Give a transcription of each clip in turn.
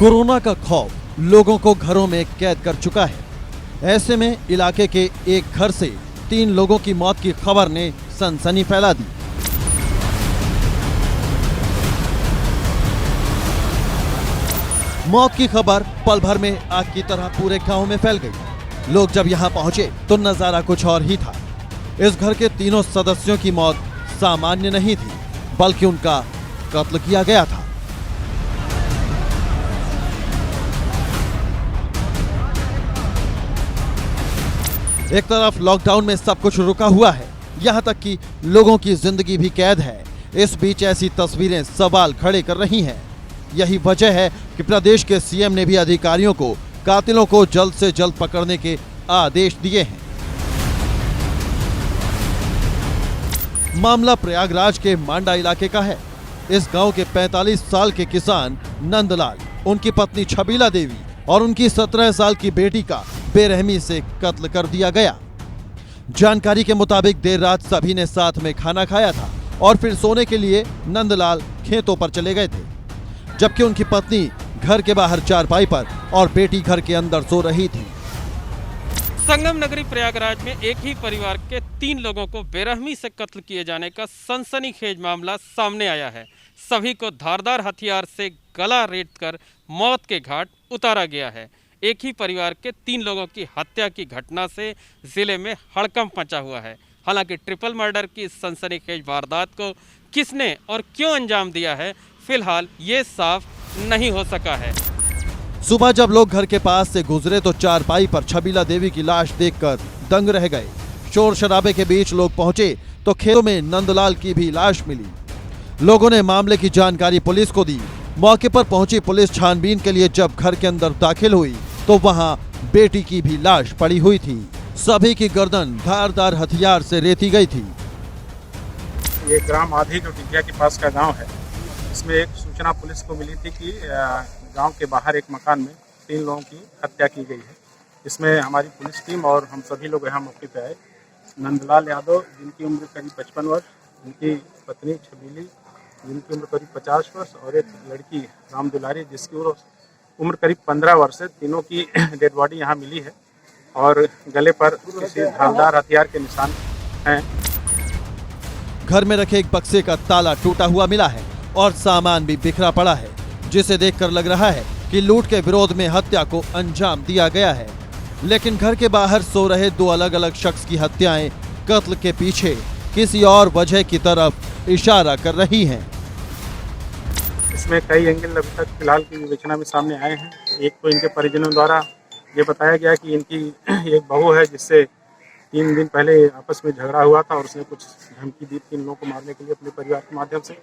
Corona का खौफ लोगों को घरों में कैद कर चुका है। ऐसे में इलाके के एक घर से 3 लोगों की मौत की खबर ने सनसनी फैला दी। मौत की खबर पल भर में आग की तरह पूरे गांव में फैल गई। लोग जब यहां पहुंचे तो नजारा कुछ और ही था। इस घर के तीनों सदस्यों की मौत सामान्य नहीं थी, बल्कि उनका कत्ल किया गया था। एक तरफ लॉकडाउन में सब कुछ रुका हुआ है, यहाँ तक कि लोगों की जिंदगी भी कैद है। इस बीच ऐसी तस्वीरें सवाल खड़े कर रही हैं। यही वजह है कि प्रदेश के सीएम ने भी अधिकारियों को कातिलों को जल्द से जल्द पकड़ने के आदेश दिए हैं। मामला प्रयागराज के मांडा इलाके का है। इस गांव के 45 साल के किसान नंदलाल, उनकी पत्नी छबीला देवी और उनकी 17 साल की बेटी का बेरहमी से कत्ल कर दिया गया। जानकारी के मुताबिक देर रात सभी ने साथ में खाना खाया था और फिर सोने के लिए नंदलाल खेतों पर चले गए थे, जबकि उनकी पत्नी घर के बाहर चारपाई पर और बेटी घर के अंदर सो रही थी। संगम नगरी प्रयागराज में एक ही परिवार के 3 लोगों को बेरहमी से कत्ल किए जाने का सनसनीखेज मामला सामने आया है। सभी को धारदार हथियार से गला रेतकर मौत के घाट उतारा गया है। एक ही परिवार के 3 लोगों की हत्या की घटना से जिले में हड़कंप मचा हुआ है। हालांकि ट्रिपल मर्डर की इस सनसनीखेज वारदात को किसने और क्यों अंजाम दिया है, फिलहाल ये साफ नहीं हो सका है। सुबह जब लोग घर के पास से गुजरे तो चारपाई पर छबीला देवी की लाश देखकर दंग रह गए। शोर शराबे के बीच लोग पहुंचे तो खेतों में नंदलाल की भी लाश मिली। लोगों ने मामले की जानकारी पुलिस को दी। मौके पर पहुंची पुलिस छानबीन के लिए जब घर के अंदर दाखिल हुई तो वहां बेटी की भी लाश पड़ी हुई थी। सभी की गर्दन धारदार हथियार से रेती गई थी। ये ग्राम आधी जो टिकिया के पास का गांव है, इसमें एक सूचना पुलिस को मिली थी कि गांव के बाहर एक मकान में 3 लोगों की हत्या की गई है। इसमें हमारी पुलिस टीम और हम सभी लोग यहाँ मौके पे आए। नंदलाल यादव, जिनकी उम्र करीब 55 वर्ष, उनकी पत्नी छबीली, जिनकी उम्र करीब 50 वर्ष, और एक लड़की राम दुलारी, जिसकी उम्र करीब 15 वर्ष है। तीनों की डेड बॉडी यहाँ मिली है और गले पर किसी धारदार हथियार के निशान हैं। घर में रखे एक बक्से का ताला टूटा हुआ मिला है और सामान भी बिखरा पड़ा है, जिसे देखकर लग रहा है कि लूट के विरोध में हत्या को अंजाम दिया गया है। लेकिन घर के बाहर सो रहे 2 अलग अलग शख्स की हत्याएं कत्ल के पीछे किसी और वजह की तरफ इशारा कर रही हैं। इसमें कई एंगल अभी तक फिलहाल की विवेचना में सामने आए हैं। एक तो इनके परिजनों द्वारा ये बताया गया कि इनकी एक बहू है, जिससे 3 दिन पहले आपस में झगड़ा हुआ था और उसने कुछ धमकी दी थी इन लोगों को मारने के लिए अपने परिवार के माध्यम से।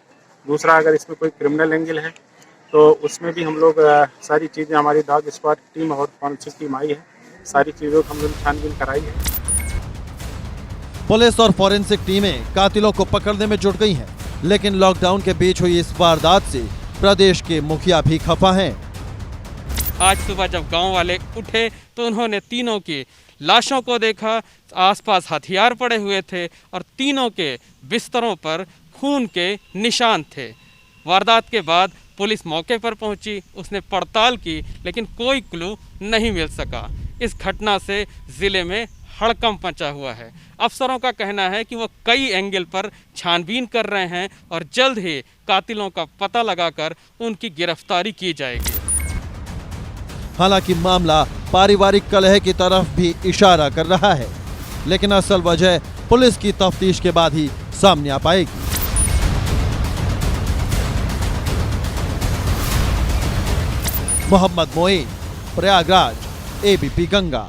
दूसरा, अगर इसमें कोई क्रिमिनल एंगल है तो उसमें भी हम लोग सारी चीज़ें, हमारी डॉग स्क्वाड टीम और फॉरेंसिक टीम आई है, सारी चीज़ों को हम लोग छानबीन कराई है। पुलिस और फॉरेंसिक टीमें कातिलों को पकड़ने में जुट गई हैं, लेकिन लॉकडाउन के बीच हुई इस वारदात से प्रदेश के मुखिया भी खफा हैं। आज सुबह जब गांव वाले उठे तो उन्होंने तीनों की लाशों को देखा। आसपास हथियार पड़े हुए थे और तीनों के बिस्तरों पर खून के निशान थे। वारदात के बाद पुलिस मौके पर पहुंची, उसने पड़ताल की, लेकिन कोई क्लू नहीं मिल सका। इस घटना से जिले में हड़कंप मचा हुआ है। अफसरों का कहना है कि वो कई एंगल पर छानबीन कर रहे हैं और जल्द ही कातिलों का पता लगाकर उनकी गिरफ्तारी की जाएगी। हालांकि मामला पारिवारिक कलह की तरफ भी इशारा कर रहा है, लेकिन असल वजह पुलिस की तफ्तीश के बाद ही सामने आ पाएगी। मोहम्मद मोइन, प्रयागराज, एबीपी गंगा।